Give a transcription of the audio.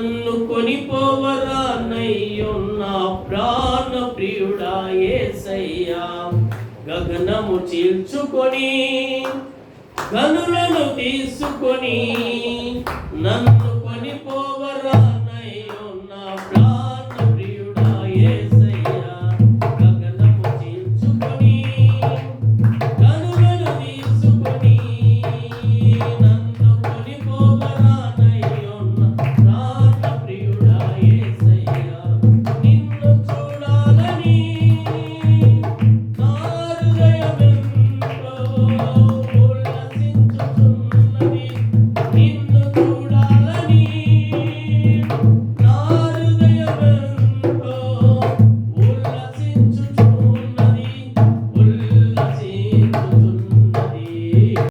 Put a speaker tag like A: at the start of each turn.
A: నన్ను కొనిపోవరా నయ్యున్న ప్రాణ ప్రియుడా యేసయ్యా. గగనము చీల్చుకొని గనులను తీసుకొని నన్ను